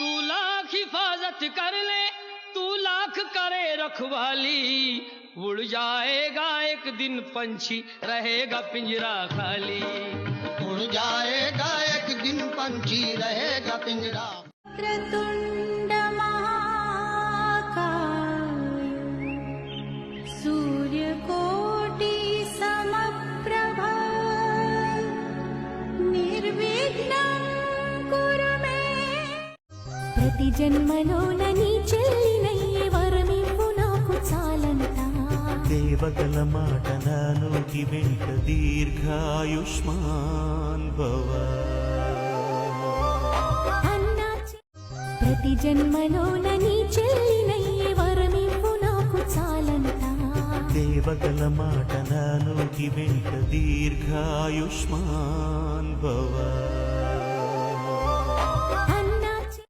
तू लाख हिफाजत कर ले, तू लाख करे रखवाली, उड़ जाएगा एक दिन पंछी, रहेगा पिंजरा खाली। उड़ जाएगा एक दिन पंछी, रहेगा पिंजरा। वक्रतुंड महाकाय, सूर्यकोटि समप्रभा, निर्विघ्नं कुरु मे। ప్రతి జన్మలోన నీ చెల్లినయ్యే వరమివ్వు నాకు చాలంతా. దేవతల మాట నాలోకి వెంట దీర్ఘాయుష్మాన్ భవ. ప్రతి జన్మలోన నీ చెల్లినయ్యే వరమివ్వు నాకు చాలంతా. దేవతల మాట నాలోకి వెంట దీర్ఘాయుష్మాన్ భవ.